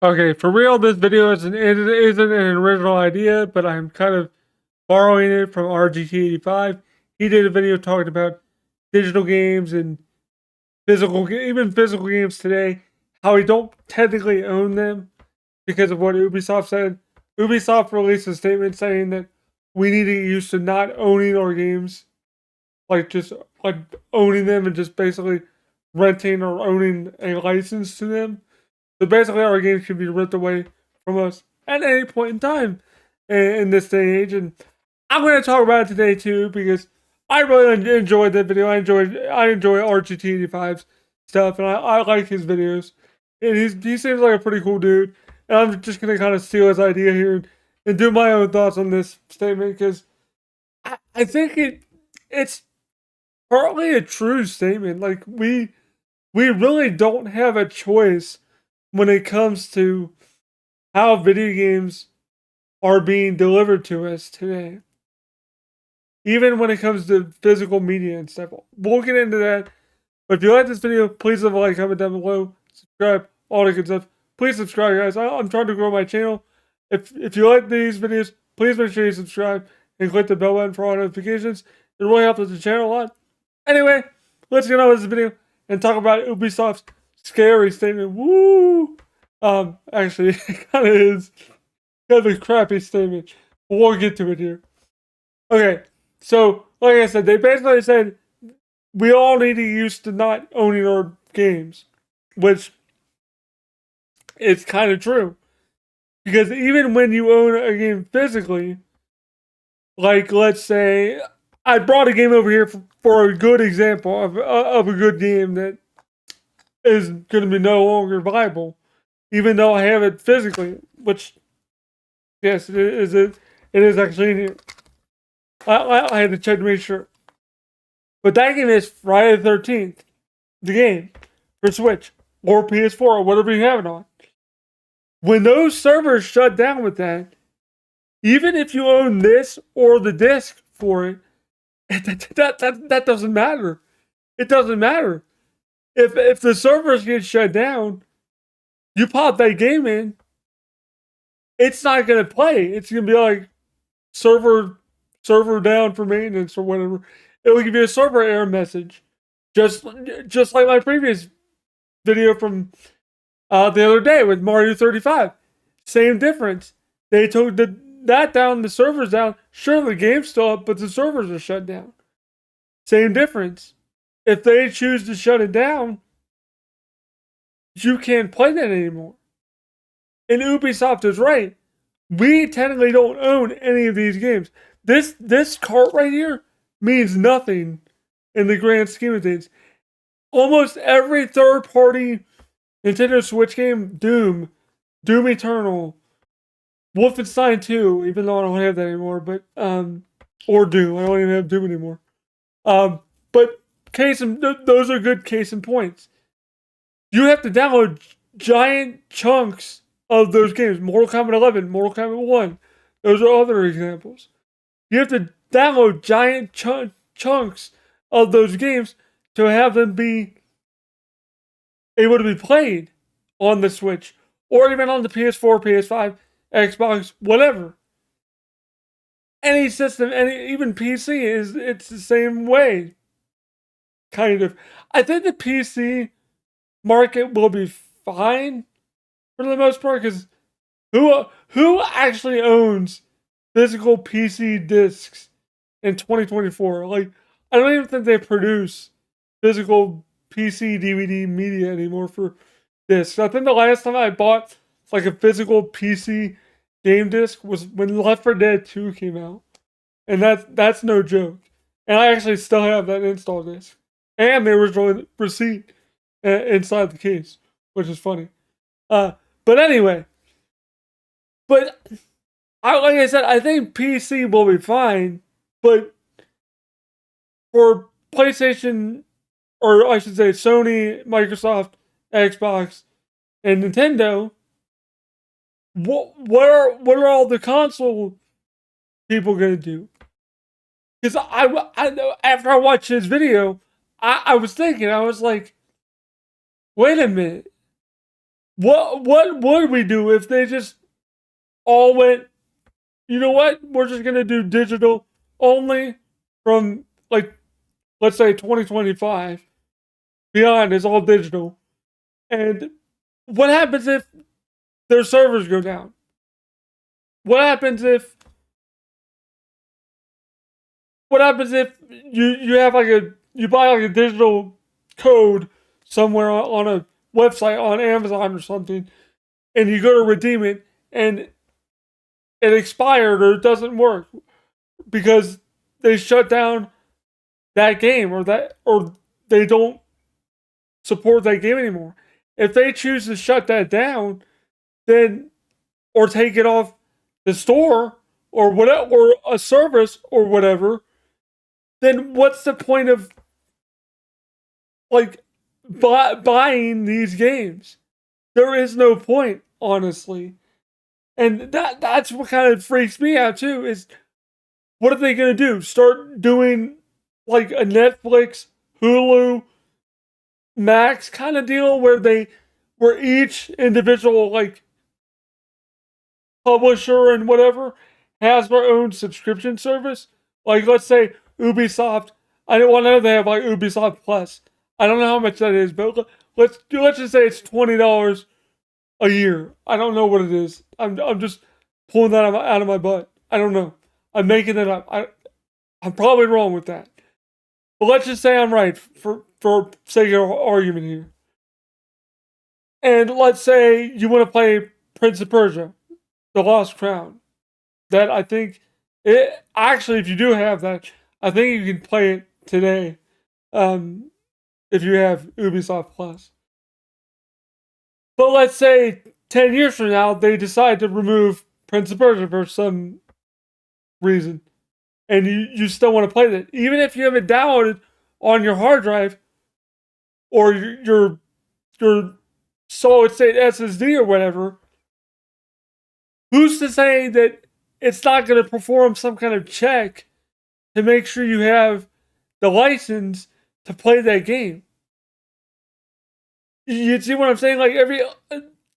Okay, for real, this video isn't an original idea, but I'm kind of borrowing it from RGT85. He did a video talking about digital games and even physical games today, how we don't technically own them because of what Ubisoft said. Ubisoft released a statement saying that we need to get used to not owning our games, like just like owning them and just basically renting or owning a license to them. So basically, our games can be ripped away from us at any point in time in this day and age. And I'm going to talk about it today too because I really enjoyed that video. I enjoy RGT85's stuff, and I like his videos. And he seems like a pretty cool dude. And I'm just going to kind of steal his idea here and do my own thoughts on this statement because I think it's partly a true statement. Like we really don't have a choice when it comes to how video games are being delivered to us today. Even when it comes to physical media and stuff. We'll get into that. But if you like this video, please leave a like, comment down below, subscribe, all that good stuff. Please subscribe, guys. I'm trying to grow my channel. If you like these videos, please make sure you subscribe and click the bell button for all notifications. It really helps the channel a lot. Anyway, let's get on with this video and talk about Ubisoft's scary statement. Woo! Actually, it kind of is kind of a crappy statement. But we'll get to it here. Okay, so like I said, they basically said we all need to get used to not owning our games, which is kind of true. Because even when you own a game physically, like let's say I brought a game over here for a good example of a good game that is going to be no longer viable, even though I have it physically, which, yes, it is actually in here. I had to check to make sure. But that game is Friday the 13th, the game, for Switch, or PS4, or whatever you have it on. When those servers shut down with that, even if you own this or the disc for it, that doesn't matter. It doesn't matter. If the servers get shut down, you pop that game in, it's not going to play. It's going to be like server down for maintenance or whatever. It will give you a server error message, just like my previous video from the other day with Mario 35. Same difference. They took that down, the servers down. Sure, the game's still up, but the servers are shut down. Same difference. If they choose to shut it down, you can't play that anymore. And Ubisoft is right. We technically don't own any of these games. This cart right here means nothing in the grand scheme of things. Almost every third-party Nintendo Switch game, Doom Eternal, Wolfenstein 2, even though I don't have that anymore, but or Doom, I don't even have Doom anymore. But those are good case in points. You have to download giant chunks of those games. Mortal Kombat 11, Mortal Kombat 1. Those are other examples. You have to download giant chunks of those games to have them be able to be played on the Switch or even on the PS4, PS5, Xbox, whatever. Any system, even PC it's the same way. Kind of. I think the PC market will be fine for the most part because who actually owns physical PC discs in 2024? Like, I don't even think they produce physical PC DVD media anymore for discs. I think the last time I bought like a physical PC game disc was when Left 4 Dead 2 came out, and that's no joke. And I actually still have that install disc and the original receipt inside the case, which is funny. But anyway, like I said, I think PC will be fine, but for PlayStation, or I should say Sony, Microsoft, Xbox, and Nintendo, what are all the console people gonna do? Because I know after I watched his video, I was thinking, I was like, wait a minute. What would we do if they just all went, you know what? We're just gonna do digital only from, like, let's say 2025. Beyond is all digital. And what happens if their servers go down? What happens if you have like you buy like a digital code somewhere on a website on Amazon or something, and you go to redeem it, and it expired or it doesn't work because they shut down that game, or they don't support that game anymore. If they choose to shut that down, then, or take it off the store, or whatever, or a service or whatever, then what's the point of, like, buying these games? There is no point, honestly. And that's what kind of freaks me out too, is what are they gonna do? Start doing like a Netflix, Hulu, Max kind of deal where each individual, like, publisher and whatever has their own subscription service. Like, let's say Ubisoft. I don't want to know they have like Ubisoft Plus. I don't know how much that is, but let's just say it's $20 a year. I don't know what it is. I'm just pulling that out of my butt. I don't know. I'm making it up. I'm probably wrong with that. But let's just say I'm right for sake of argument here. And let's say you want to play Prince of Persia, The Lost Crown. That, I think, it actually, if you do have that, I think you can play it today. If you have Ubisoft Plus. But let's say 10 years from now, they decide to remove Prince of Persia for some reason. And you still want to play that. Even if you have it downloaded on your hard drive or your solid state SSD or whatever, who's to say that it's not going to perform some kind of check to make sure you have the license to play that game? You see what I'm saying? Like,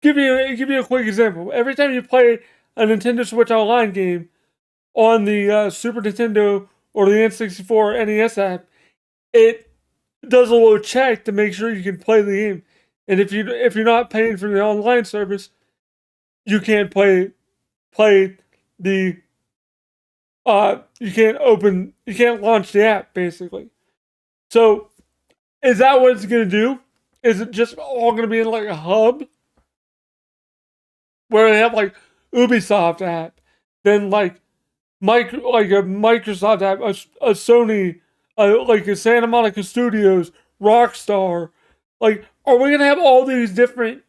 give you a quick example. Every time you play a Nintendo Switch Online game on the Super Nintendo or the N64 NES app, it does a little check to make sure you can play the game. And if you're not paying for the online service, you can't play the you can't launch the app, basically. So is that what it's gonna do? Is it just all gonna be in like a hub where they have like Ubisoft app, then like like a Microsoft app, a Sony, like a Santa Monica Studios, Rockstar? Like, are we gonna have all these different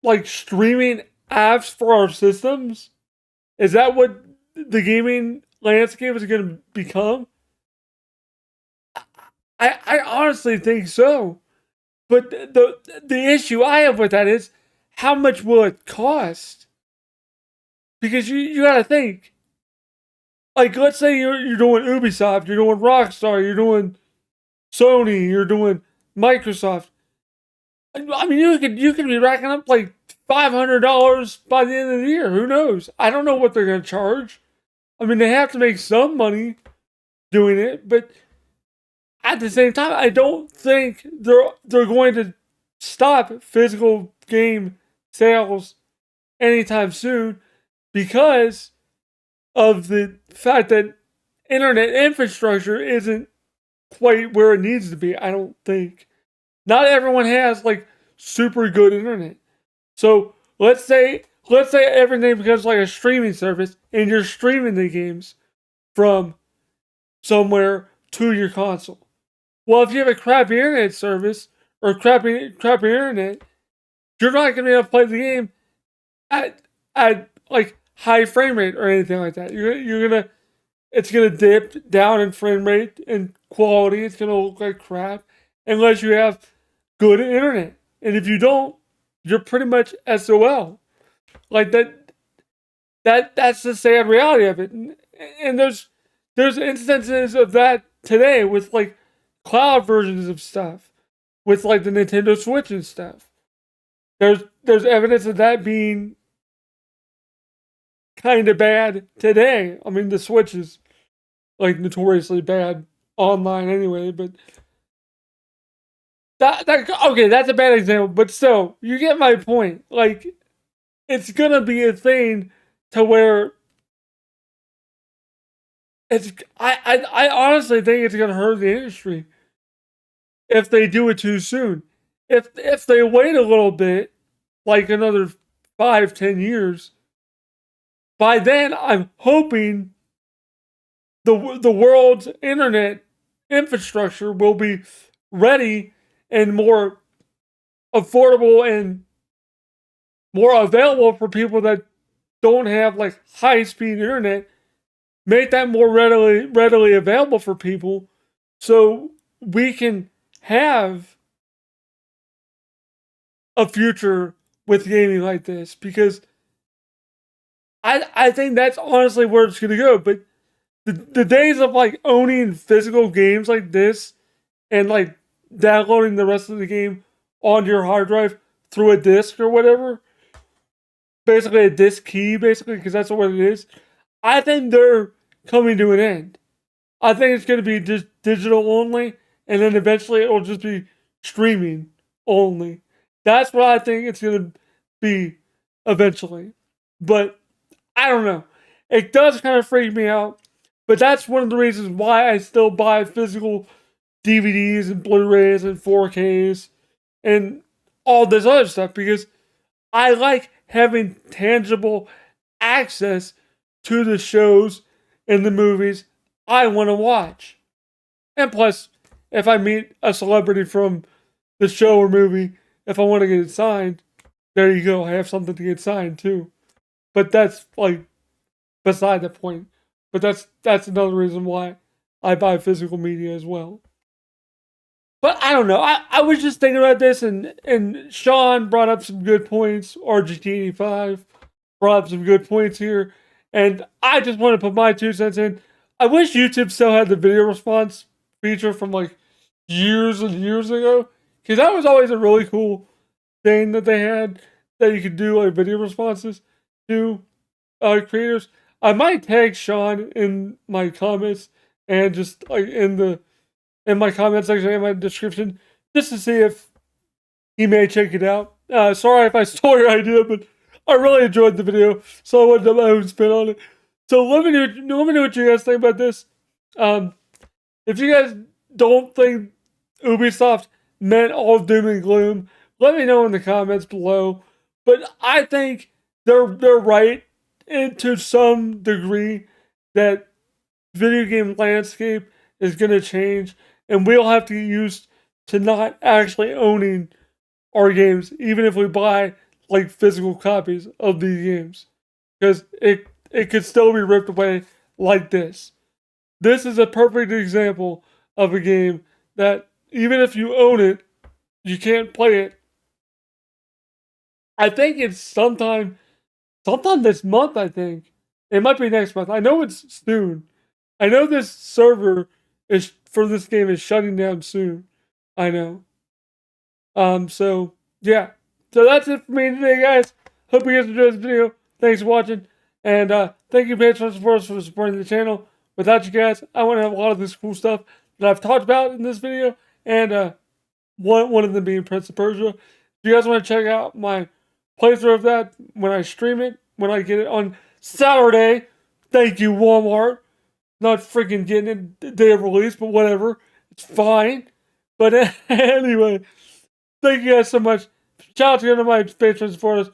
like streaming apps for our systems? Is that what the gaming landscape is going to become? I honestly think so. But the issue I have with that is, how much will it cost? Because you got to think, like, let's say you're doing Ubisoft, you're doing Rockstar, you're doing Sony, you're doing Microsoft. I mean, you could be racking up like $500 by the end of the year. Who knows? I don't know what they're going to charge. I mean, they have to make some money doing it, but at the same time, I don't think they're going to stop physical game sales anytime soon, because of the fact that internet infrastructure isn't quite where it needs to be. I don't think. Not everyone has like super good internet. So let's say everything becomes like a streaming service, and you're streaming the games from somewhere to your console. Well, if you have a crappy internet service or crappy internet, you're not gonna be able to play the game at like high frame rate or anything like that. You're gonna It's gonna dip down in frame rate and quality. It's gonna look like crap unless you have good internet. And if you don't, you're pretty much SOL. Like that's the sad reality of it. And there's instances of that today with like cloud versions of stuff, with like the Nintendo Switch and stuff. There's evidence of that being kind of bad today. I mean, the Switch is like notoriously bad online anyway, but that okay, that's a bad example, but still, you get my point. Like, it's gonna be a thing to where it's. I honestly think it's gonna hurt the industry if they do it too soon. If they wait a little bit, like another 5-10 years, by then I'm hoping the world's internet infrastructure will be ready and more affordable and more available for people that don't have like high speed internet. Make that more readily available for people, so we can have a future with gaming like this. Because I think that's honestly where it's gonna go. But the days of like owning physical games like this and like downloading the rest of the game onto your hard drive through a disc or whatever, basically a disc key, basically, because that's what it is. I think they're coming to an end. I think it's going to be just digital only, and then eventually it'll just be streaming only. That's what I think it's going to be eventually. But I don't know. It does kind of freak me out. But that's one of the reasons why I still buy physical DVDs and Blu-rays and 4Ks and all this other stuff, because I like having tangible access to the shows and the movies I want to watch. And plus, if I meet a celebrity from the show or movie, if I want to get it signed, there you go. I have something to get signed too. But that's like beside the point. But that's another reason why I buy physical media as well. But I don't know. I was just thinking about this, and Sean brought up some good points. RGT85 brought up some good points here. And I just want to put my 2 cents in. I wish YouTube still had the video response feature from like years and years ago. Because that was always a really cool thing that they had, that you could do like video responses to creators. I might tag Sean in my comments and just like in my comment section in my description, just to see if he may check it out. Sorry if I stole your idea, but I really enjoyed the video, so I wanted to my own spin on it. So let me know what you guys think about this. If you guys don't think Ubisoft meant all doom and gloom, let me know in the comments below. But I think they're right to some degree that video game landscape is going to change, and we'll have to get used to not actually owning our games, even if we buy like physical copies of these games, because it could still be ripped away like this. This is a perfect example of a game that even if you own it, you can't play it. I think it's sometime this month. I think it might be next month. I know it's soon. I know this server is for this game is shutting down soon. I know. So yeah. So that's it for me today, guys. Hope you guys enjoyed this video. Thanks for watching. And thank you, patrons, for supporting the channel. Without you guys, I wouldn't have a lot of this cool stuff that I've talked about in this video. And one of them being Prince of Persia. If you guys want to check out my playthrough of that when I stream it, when I get it on Saturday, thank you, Walmart. Not freaking getting it the day of release, but whatever. It's fine. But anyway, thank you guys so much. Shout out to my patrons for us.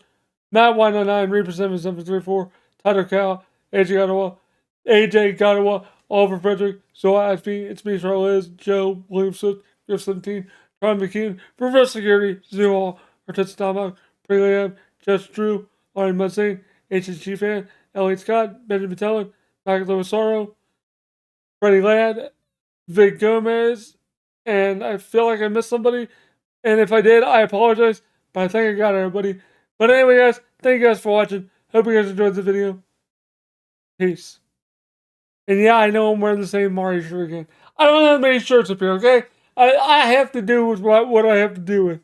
Matt 109, Reaper 7734, Tyler Cal, AJ Gottawa, Oliver Frederick, Zoa SB, It's Me, Charles Liz, Joe, William Swift, Griff 17, Ron McKean, Reverse Security, Zoo Artets Dama, Preliam, Jess Drew, Arlen Mudsane, HSG Fan, Elliot Scott, Benjamin Tellen, Michael Lovisaro, Freddie Ladd, Vic Gomez, and I feel like I missed somebody. And if I did, I apologize. But I think I got everybody. But anyway, guys, thank you guys for watching. Hope you guys enjoyed the video. Peace. And yeah, I know I'm wearing the same Mario shirt again. I don't have many shirts up here, okay? I have to do with what I have to do with.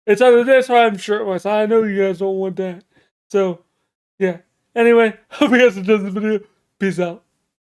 It's either this or I'm shirtless. I know you guys don't want that. So, yeah. Anyway, hope you guys enjoyed the video. Peace out.